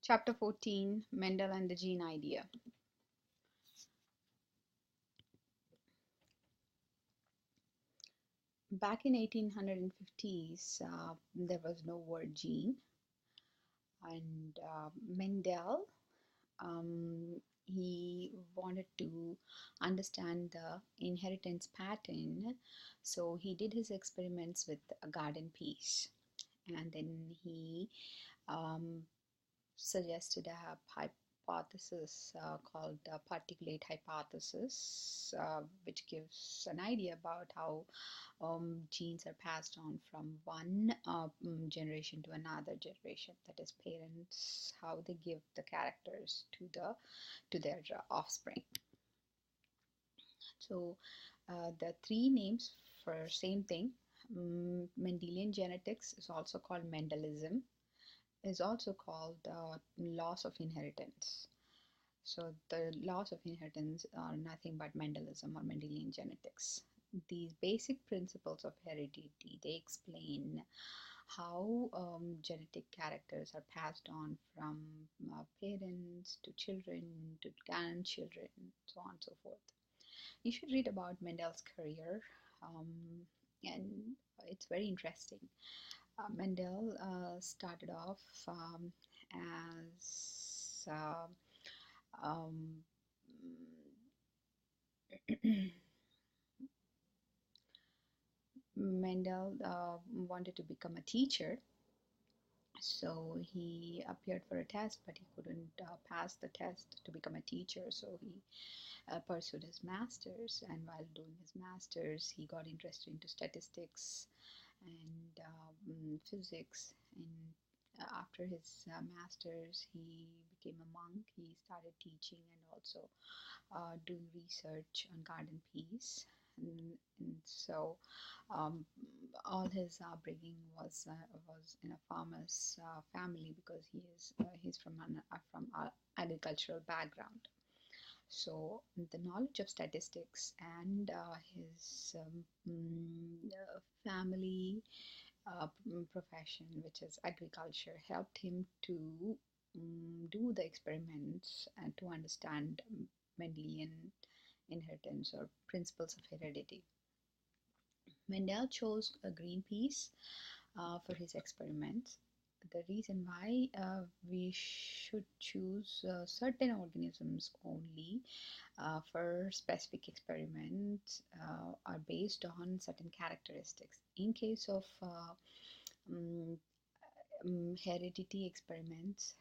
Chapter 14, Mendel and the Gene Idea. Back in 1850s, there was no word gene, and Mendel, he wanted to understand the inheritance pattern, so he did his experiments with a garden peas, and then he um, suggested a hypothesis called the particulate hypothesis, which gives an idea about how genes are passed on from one generation to another generation. That is, parents, how they give the characters to their offspring. So the three names for same thing. Mendelian genetics is also called Mendelism, is also called laws of inheritance. So the laws of inheritance are nothing but Mendelism or Mendelian genetics. These basic principles of heredity, they explain how genetic characters are passed on from parents to children to grandchildren, so on and so forth. You should read about Mendel's career, and it's very interesting. Mendel started off as um, Mendel wanted to become a teacher, so he appeared for a test, but he couldn't pass the test to become a teacher. So he pursued his master's, and while doing his master's, he got interested into statistics and physics. And after his master's, he became a monk. He started teaching and also doing research on garden peas. And so um, all his upbringing was in a farmer's family, because he's from an agricultural background. So the knowledge of statistics and his family profession, which is agriculture, helped him to do the experiments and to understand Mendelian inheritance or principles of heredity. Mendel chose a green peas for his experiments. The reason why we should choose certain organisms only for specific experiments are based on certain characteristics. In case of heredity experiments,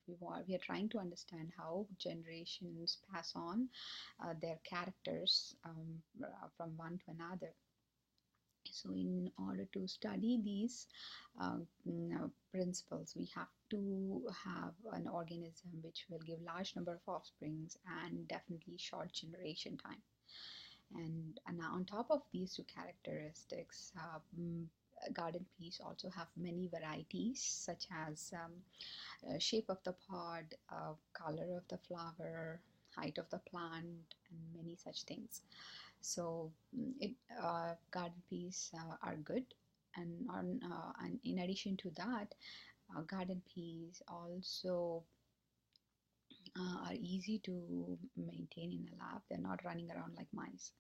we are trying to understand how generations pass on their characters from one to another. So in order to study these principles, we have to have an organism which will give large number of offsprings and definitely short generation time. And on top of these two characteristics, garden peas also have many varieties, such as shape of the pod, color of the flower, height of the plant, and many such things. So garden peas are good, and in addition to that, garden peas also are easy to maintain in a lab. They're not running around like mice.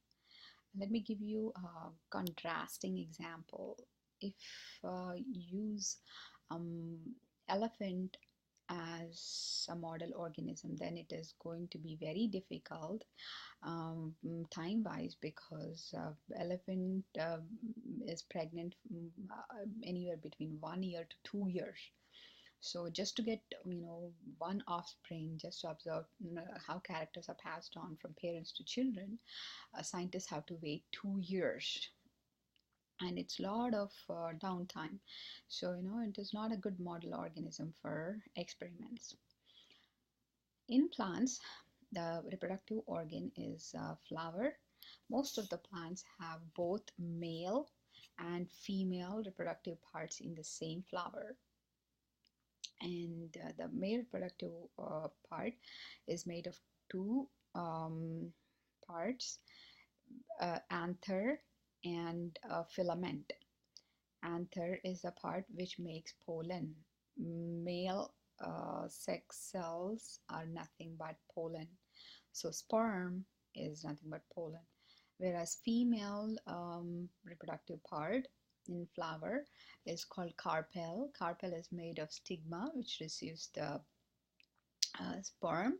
Let me give you a contrasting example. If you use elephant as a model organism, then it is going to be very difficult time wise, because elephant is pregnant anywhere between 1 year to 2 years. So just to get one offspring, just to observe how characters are passed on from parents to children, scientists have to wait 2 years, and it's a lot of downtime. So it is not a good model organism for experiments. In plants, the reproductive organ is flower. Most of the plants have both male and female reproductive parts in the same flower. And the male reproductive part is made of two parts, anther and filament. Anther is the part which makes pollen. Male sex cells are nothing but pollen. So sperm is nothing but pollen. Whereas female reproductive part in flower is called carpel. Carpel is made of stigma, which receives the sperm,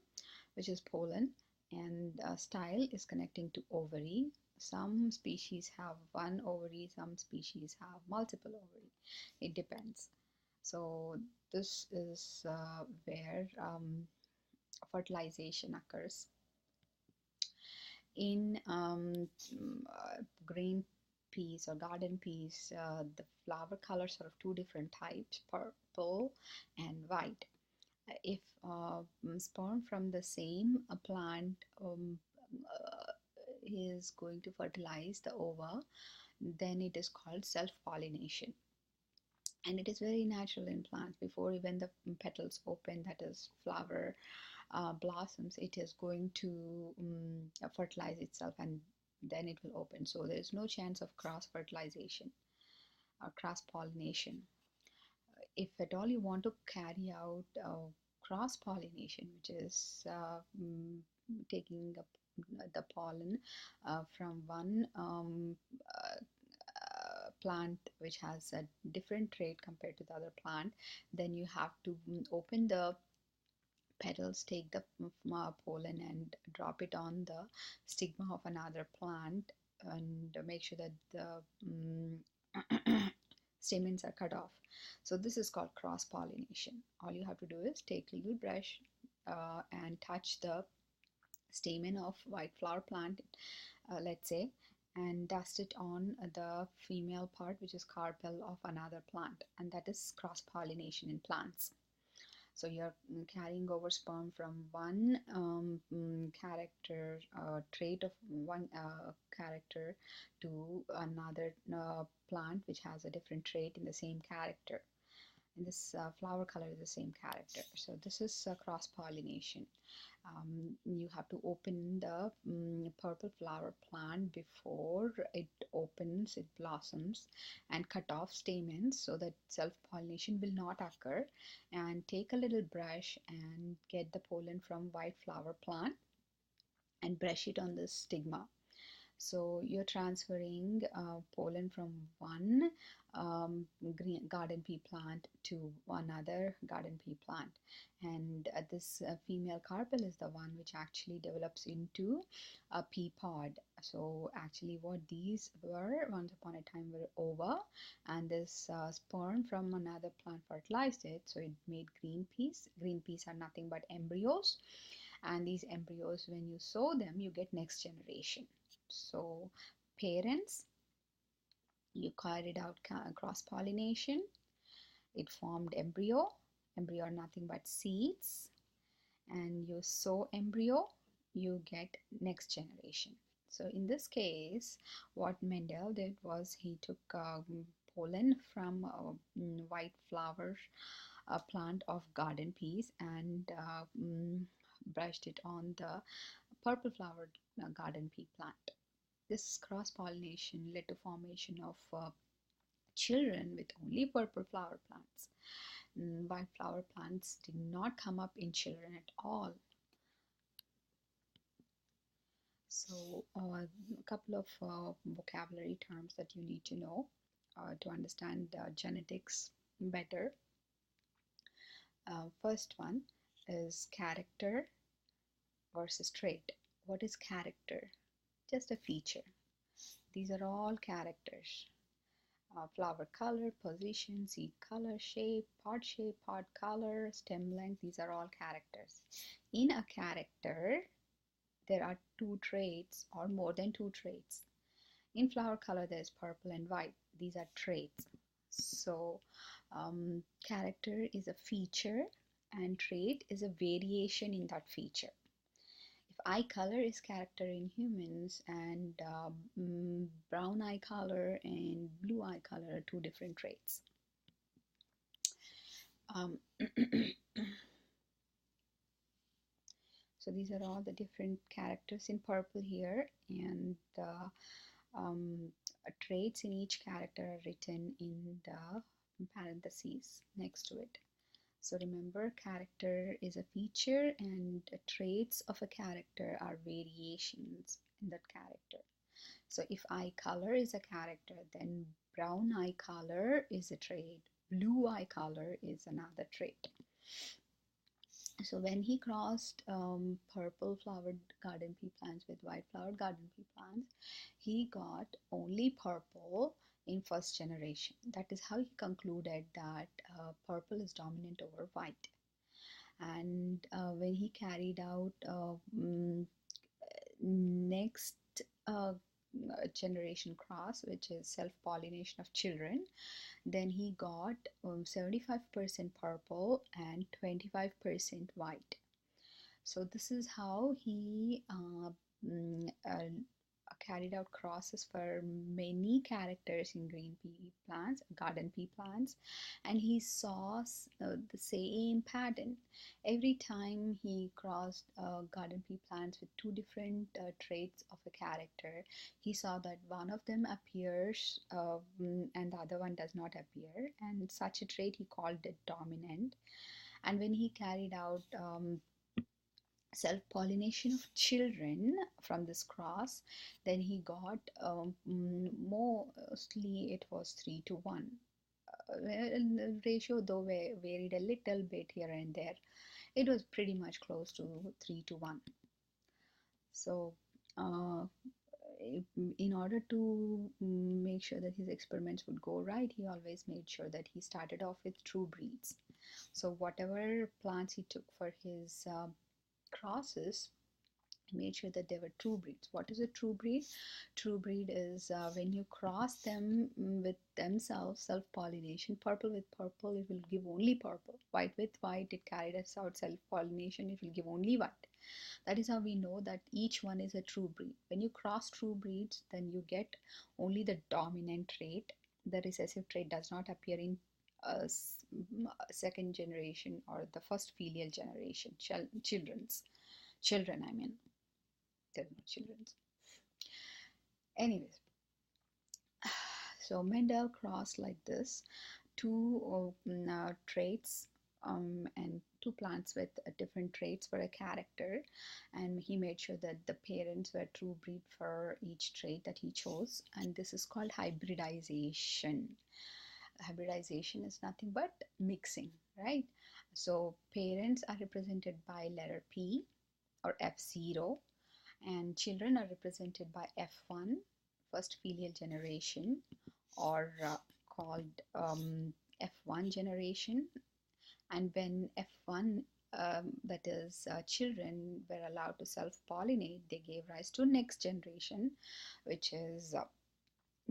which is pollen, and style is connecting to ovary. Some species have one ovary, some species have multiple ovary. It depends. So this is where fertilization occurs. In green peas or garden peas, the flower colors are of two different types, purple and white. If sperm from the same plant is going to fertilize the ova, then it is called self-pollination. And it is very natural in plants. Before even the petals open, that is flower blossoms, it is going to fertilize itself and then it will open. So there is no chance of cross fertilization or cross pollination. If at all you want to carry out cross pollination, which is taking the pollen from one plant which has a different trait compared to the other plant, then you have to open the petals, take the pollen and drop it on the stigma of another plant and make sure that the stamens are cut off. So this is called cross pollination. All you have to do is take a little brush and touch the stamen of white flower plant, let's say, and dust it on the female part, which is carpel of another plant, and that is cross pollination in plants. So you're carrying over sperm from one character trait of one character to another plant which has a different trait in the same character. And this flower color is the same character. So this is cross pollination. You have to open the purple flower plant before it opens, it blossoms, and cut off stamens so that self-pollination will not occur, and take a little brush and get the pollen from white flower plant and brush it on the stigma. So you're transferring pollen from one green garden pea plant to another garden pea plant, and this female carpel is the one which actually develops into a pea pod. So actually what these were once upon a time were ova, and this sperm from another plant fertilized it, so it made green peas. Green peas are nothing but embryos, and these embryos, when you sow them, you get next generation. So parents, you carried out cross pollination, it formed embryo are nothing but seeds, and you sow embryo, you get next generation. So in this case, what Mendel did was he took pollen from white flower plant of garden peas and brushed it on the purple flowered garden pea plant. This cross-pollination led to formation of children with only purple flower plants. White flower plants did not come up in children at all. So a couple of vocabulary terms that you need to know to understand genetics better. First one is character versus trait. What is character? Just a feature. These are all characters. Flower color, position, seed color, shape, pod color, stem length, these are all characters. In a character, there are two traits or more than two traits. In flower color, there's purple and white. These are traits. So character is a feature and trait is a variation in that feature. If eye color is character in humans, and brown eye color and blue eye color are two different traits. So these are all the different characters in purple here, and the traits in each character are written in the parentheses next to it. So remember, character is a feature and traits of a character are variations in that character. So if eye color is a character, then brown eye color is a trait, blue eye color is another trait. So when he crossed purple flowered garden pea plants with white flowered garden pea plants, he got only purple in first generation. That is how he concluded that purple is dominant over white. And when he carried out next generation cross, which is self-pollination of children, then he got 75% purple and 25% white. So this is how he carried out crosses for many characters in green pea plants, garden pea plants, and he saw the same pattern. Every time he crossed garden pea plants with two different traits of a character, he saw that one of them appears and the other one does not appear, and such a trait he called it dominant. And when he carried out self-pollination of children from this cross, then he got mostly it was 3 to 1. The ratio though varied a little bit here and there. It was pretty much close to 3 to 1. So in order to make sure that his experiments would go right, he always made sure that he started off with true breeds. So whatever plants he took for his crosses, made sure that they were true breeds. What is a true breed? True breed is when you cross them with themselves, self-pollination. Purple with purple, it will give only purple. White with white, it carried us out self-pollination, it will give only white. That is how we know that each one is a true breed. When you cross true breeds, then you get only the dominant trait. The recessive trait does not appear in second generation or the first filial generation, children, I mean. They're not children's. Anyways, so Mendel crossed like this two traits and two plants with different traits for a character, and he made sure that the parents were true breed for each trait that he chose, and this is called hybridization. Hybridization is nothing but mixing, right? So parents are represented by letter P or F0, and children are represented by F1, first filial generation, or called F1 generation. And when F1, that is children, were allowed to self-pollinate, they gave rise to next generation, which is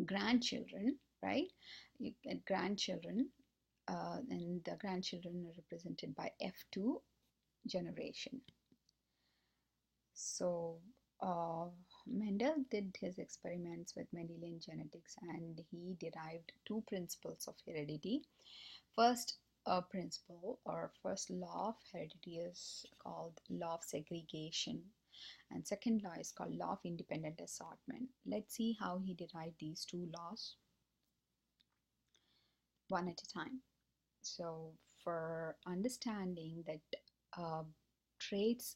grandchildren, right? You get grandchildren, and the grandchildren are represented by F2 generation. So Mendel did his experiments with Mendelian genetics, and he derived two principles of heredity. First principle or first law of heredity is called law of segregation, and second law is called law of independent assortment. Let's see how he derived these two laws one at a time. So for understanding that traits,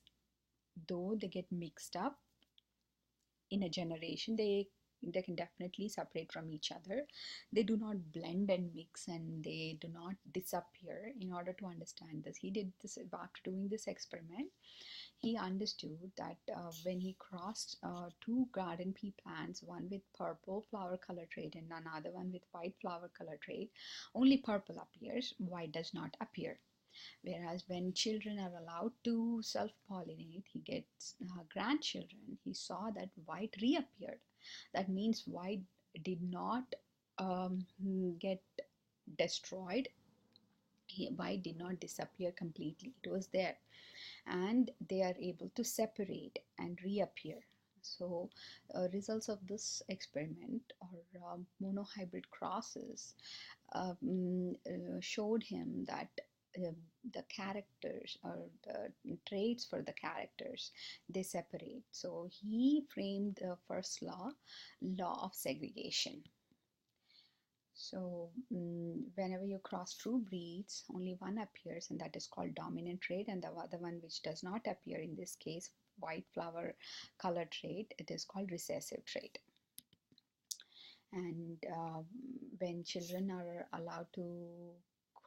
though they get mixed up in a generation, they can definitely separate from each other. They do not blend and mix, and they do not disappear. In order to understand this, he did this after doing this experiment. He understood that when he crossed two garden pea plants, one with purple flower color trait and another one with white flower color trait, only purple appears, white does not appear. Whereas when children are allowed to self-pollinate, he gets grandchildren. He saw that white reappeared. That means white did not get destroyed. White did not disappear completely. It was there. And they are able to separate and reappear. So results of this experiment or monohybrid crosses showed him that the characters or the traits for the characters, they separate. So he framed the first law of segregation. So whenever you cross two breeds, only one appears, and that is called dominant trait, and the other one which does not appear, in this case white flower color trait, it is called recessive trait. And when children are allowed to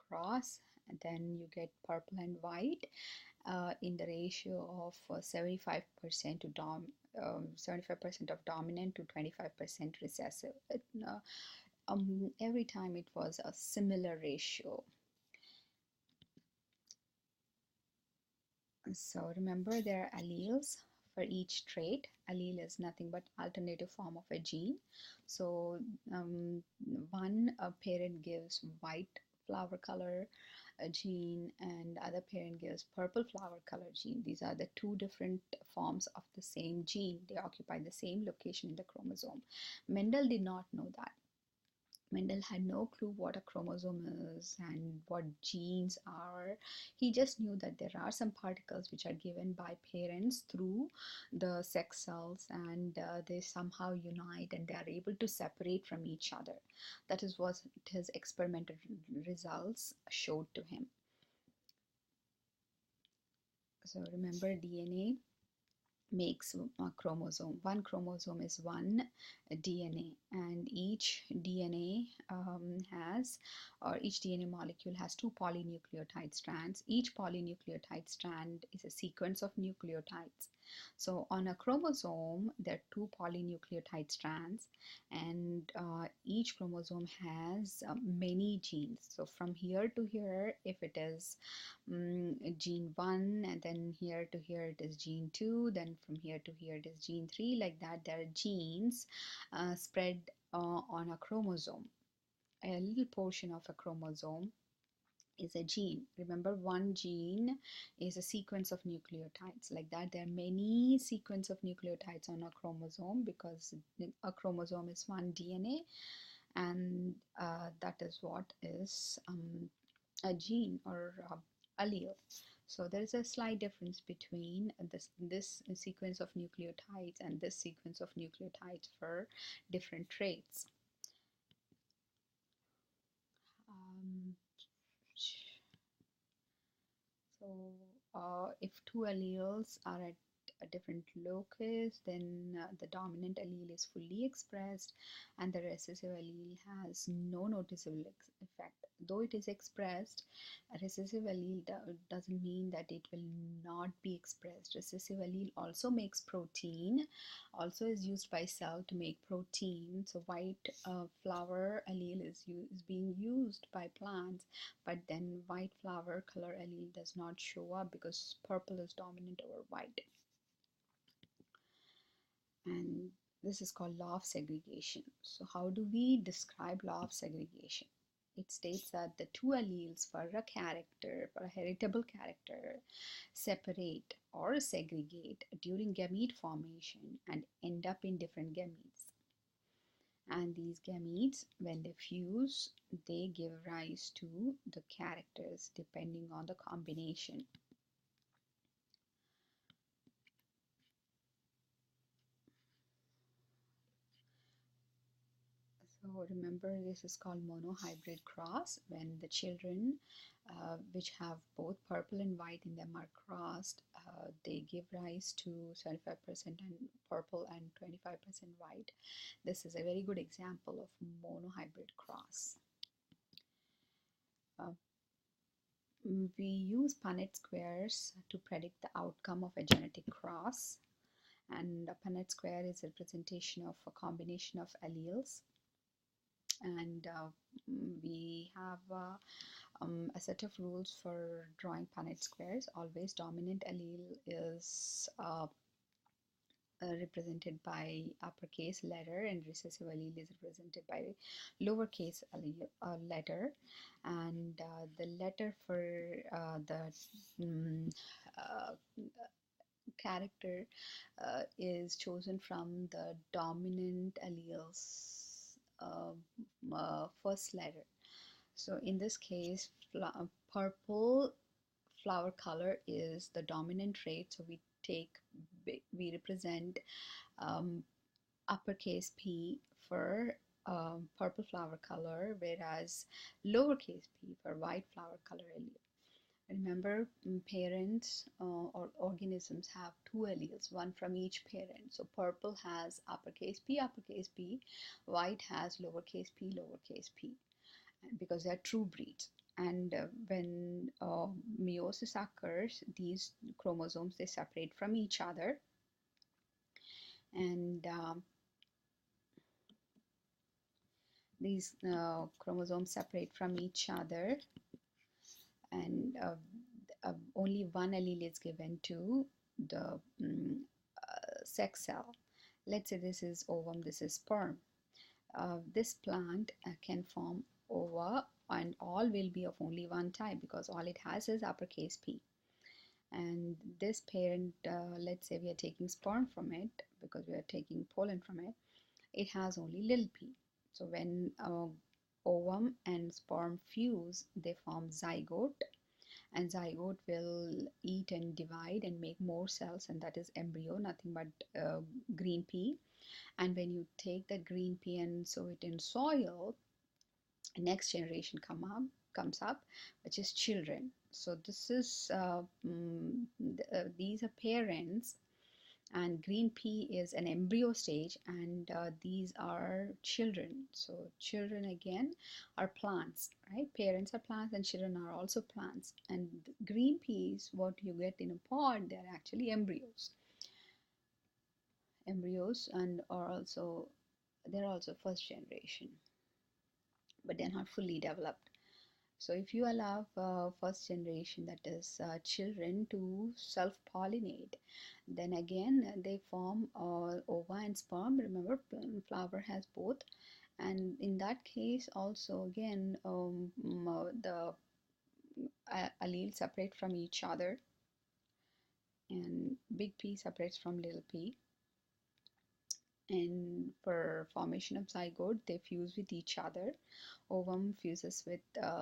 cross, then you get purple and white in the ratio of 75% to 75% of dominant to 25% recessive. Every time it was a similar ratio. So remember, there are alleles for each trait. Allele is nothing but alternative form of a gene. So one parent gives white flower color gene, and the other parent gives purple flower color gene. These are the two different forms of the same gene. They occupy the same location in the chromosome. Mendel did not know that. Mendel had no clue what a chromosome is and what genes are. He just knew that there are some particles which are given by parents through the sex cells, and they somehow unite and they are able to separate from each other. That is what his experimental results showed to him. So remember, DNA makes a chromosome. One chromosome is one DNA, and each DNA has, or each DNA molecule has two polynucleotide strands. Each polynucleotide strand is a sequence of nucleotides. So on a chromosome, there are two polynucleotide strands, and each chromosome has many genes. So from here to here, if it is gene 1, and then here to here it is gene 2, then from here to here it is gene 3, like that. There are genes spread on a chromosome. A little portion of a chromosome is a gene. Remember, one gene is a sequence of nucleotides. Like that, there are many sequence of nucleotides on a chromosome, because a chromosome is one DNA, and that is what is a gene, or allele. So there is a slight difference between this sequence of nucleotides and this sequence of nucleotides for different traits. Um, so if two alleles are at a different locus, then the dominant allele is fully expressed and the recessive allele has no noticeable effect. Though it is expressed, a recessive allele doesn't mean that it will not be expressed. Recessive allele also makes protein, also is used by cell to make protein. So white flower allele is being used by plants, but then white flower color allele does not show up because purple is dominant over white. And this is called law of segregation. So how do we describe law of segregation? It states that the two alleles for a character, for a heritable character, separate or segregate during gamete formation and end up in different gametes. And these gametes, when they fuse, they give rise to the characters depending on the combination. So remember, this is called monohybrid cross, when the children which have both purple and white in them are crossed. They give rise to 75% and purple and 25% white. This is a very good example of monohybrid cross. We use Punnett squares to predict the outcome of a genetic cross, and a Punnett square is a representation of a combination of alleles. And we have a set of rules for drawing Punnett squares. Always dominant allele is represented by uppercase letter, and recessive allele is represented by lowercase letter, and the letter for the character is chosen from the dominant alleles first letter. So in this case, purple flower color is the dominant trait, so we represent uppercase P for purple flower color, whereas lowercase p for white flower color allele. Remember, parents or organisms have two alleles, one from each parent. So purple has uppercase P, white has lowercase p, because they're true breeds. And when meiosis occurs, these chromosomes, they separate from each other, and these chromosomes separate from each other, and only one allele is given to the sex cell. Let's say this is ovum, this is sperm. This plant can form ova, and all will be of only one type because all it has is uppercase P. And this parent, let's say we are taking sperm from it because we are taking pollen from it, it has only little p. So when ovum and sperm fuse, they form zygote, and zygote will eat and divide and make more cells, and that is embryo, nothing but green pea. And when you take that green pea and sow it in soil, next generation comes up, which is children. So this is these are parents, and green pea is an embryo stage, and these are children. So children again are plants, right? Parents are plants and children are also plants. And green peas, what you get in a pod, they're actually embryos, and they're also first generation, but they're not fully developed. So if you allow first generation, that is children, to self-pollinate, then again they form ova and sperm. Remember, flower has both, and in that case also again the alleles separate from each other, and big P separates from little p. And for formation of zygote, they fuse with each other. Ovum fuses with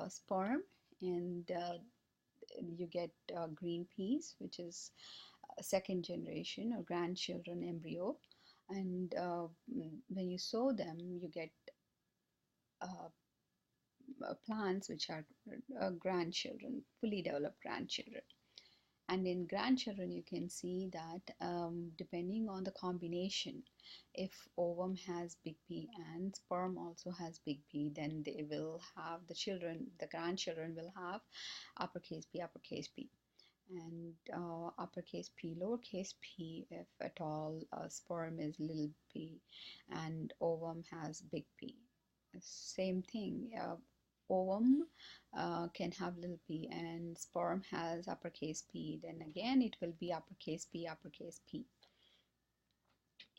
sperm, and you get green peas, which is second generation or grandchildren embryo. And when you sow them, you get plants which are grandchildren, fully developed grandchildren. And in grandchildren, you can see that depending on the combination, if ovum has big P and sperm also has big P, then they will have the grandchildren will have uppercase P, and uppercase P, lowercase p, if at all sperm is little p and ovum has big P. Same thing, ovum can have little p and sperm has uppercase P, then again it will be uppercase P.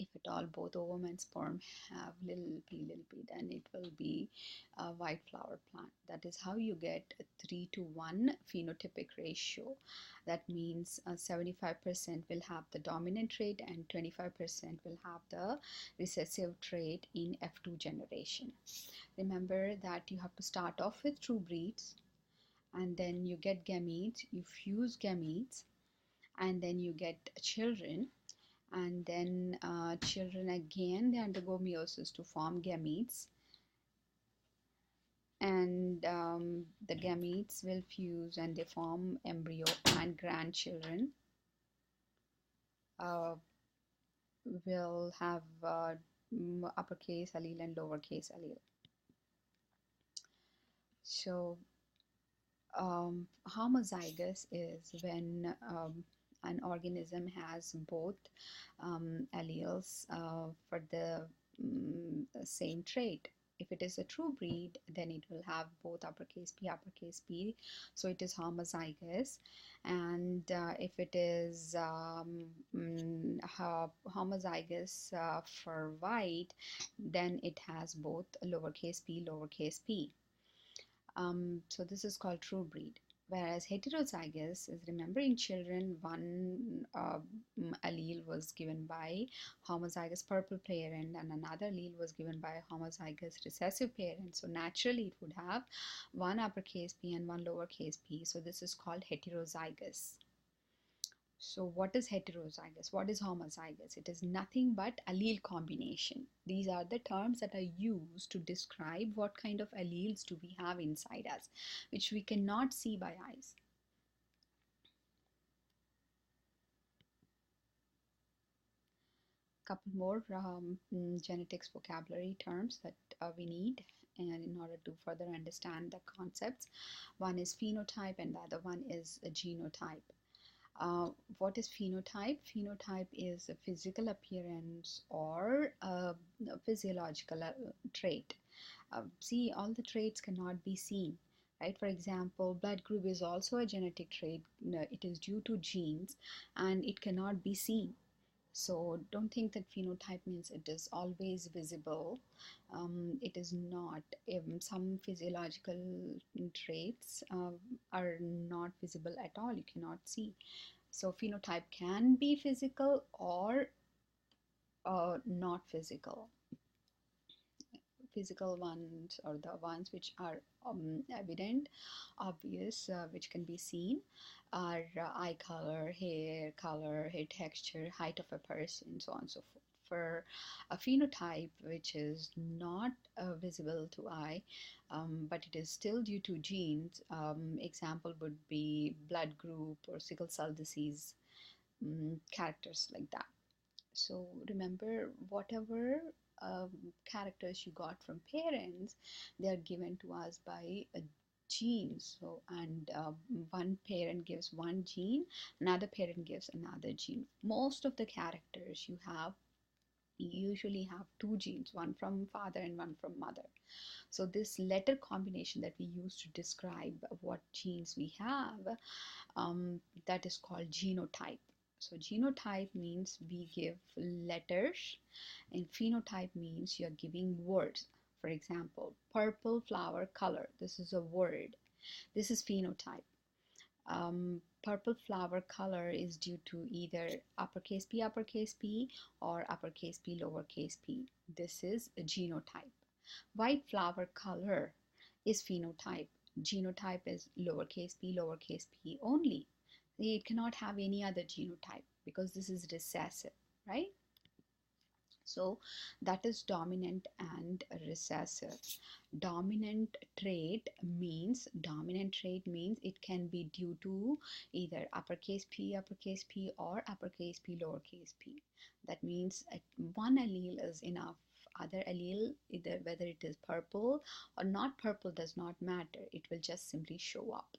If at all both ovum and sperm have little p, then it will be a white flower plant. That is how you get a 3:1 phenotypic ratio. That means 75% will have the dominant trait and 25% will have the recessive trait in F2 generation. Remember that you have to start off with true breeds, and then you get gametes, you fuse gametes, and then you get children, and then children again, they undergo meiosis to form gametes, and the gametes will fuse and they form embryo, and grandchildren will have uppercase allele and lowercase allele. So homozygous is when an organism has both alleles for the same trait. If it is a true breed, then it will have both uppercase P, so it is homozygous. And if it is homozygous for white, then it has both lowercase p. So this is called true breed. Whereas heterozygous is, remember, in children, one allele was given by homozygous purple parent and another allele was given by homozygous recessive parent. So naturally it would have one uppercase P and one lowercase p. So this is called heterozygous. So what is heterozygous? What is homozygous? It is nothing but allele combination. These are the terms that are used to describe what kind of alleles do we have inside us, which we cannot see by eyes. Couple more genetics vocabulary terms that we need and in order to further understand the concepts. One is phenotype and the other one is a genotype. What is phenotype? Phenotype is a physical appearance or a physiological trait. See, all the traits cannot be seen, right? For example, blood group is also a genetic trait. It is due to genes and it cannot be seen. So don't think that phenotype means it is always visible. It is not. Some physiological traits are not visible at all. You cannot see. So phenotype can be physical or not physical. Physical ones or the ones which are evident, obvious, which can be seen are eye color, hair color, hair texture, height of a person, so on and so forth. For a phenotype which is not visible to eye, but it is still due to genes, example would be blood group or sickle cell disease, characters like that. So remember, whatever um, characters you got from parents, they are given to us by a gene. So, and one parent gives one gene, another parent gives another gene. Most of the characters you usually have two genes, one from father and one from mother. So this letter combination that we use to describe what genes we have, that is called genotype. So genotype means we give letters, and phenotype means you're giving words. For example, purple flower color. This is a word. This is phenotype. Purple flower color is due to either uppercase P or uppercase P lowercase p. This is a genotype. White flower color is phenotype. Genotype is lowercase p only. It cannot have any other genotype because this is recessive, right? So that is dominant and recessive. Dominant trait means it can be due to either uppercase P or uppercase P lowercase p. That means one allele is enough. Other allele, either whether it is purple or not purple, does not matter. It will just simply show up.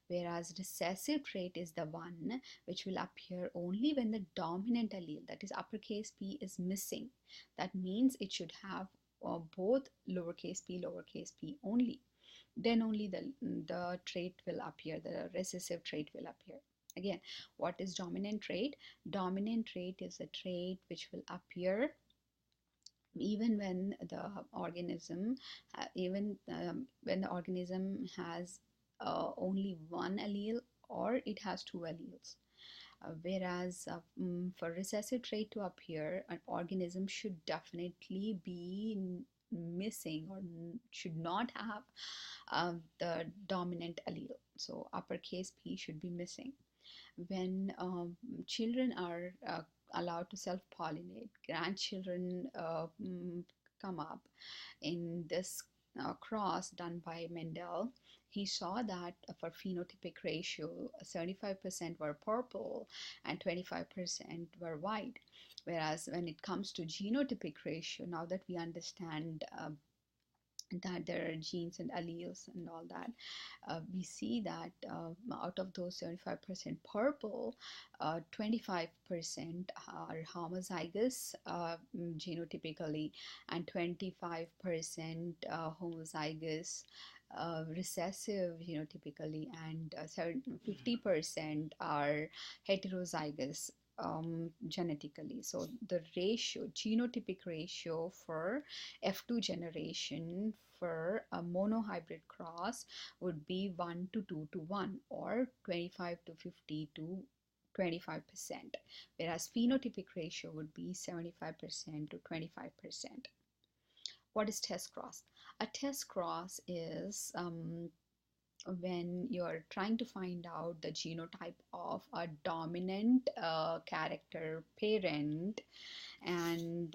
Whereas recessive trait is the one which will appear only when the dominant allele, that is uppercase P, is missing. That means it should have both lowercase p only. Then only the trait will appear, the recessive trait will appear. Again, what is dominant trait? Dominant trait is a trait which will appear even when the organism when the organism has only one allele or it has two alleles. Whereas for recessive trait to appear, an organism should definitely be missing or should not have the dominant allele. So uppercase P should be missing. When children are allowed to self-pollinate, grandchildren come up in this cross done by Mendel. He saw that for phenotypic ratio, 75% were purple and 25% were white. Whereas when it comes to genotypic ratio, now that we understand that there are genes and alleles and all that, we see that out of those 75% purple, 25% are homozygous genotypically, and 25% homozygous recessive genotypically, and 50% are heterozygous genetically. So the ratio, genotypic ratio for F2 generation for a monohybrid cross would be 1 to 2 to 1 or 25 to 50 to 25%, whereas phenotypic ratio would be 75% to 25%. What is test cross? A test cross is when you're trying to find out the genotype of a dominant character parent, and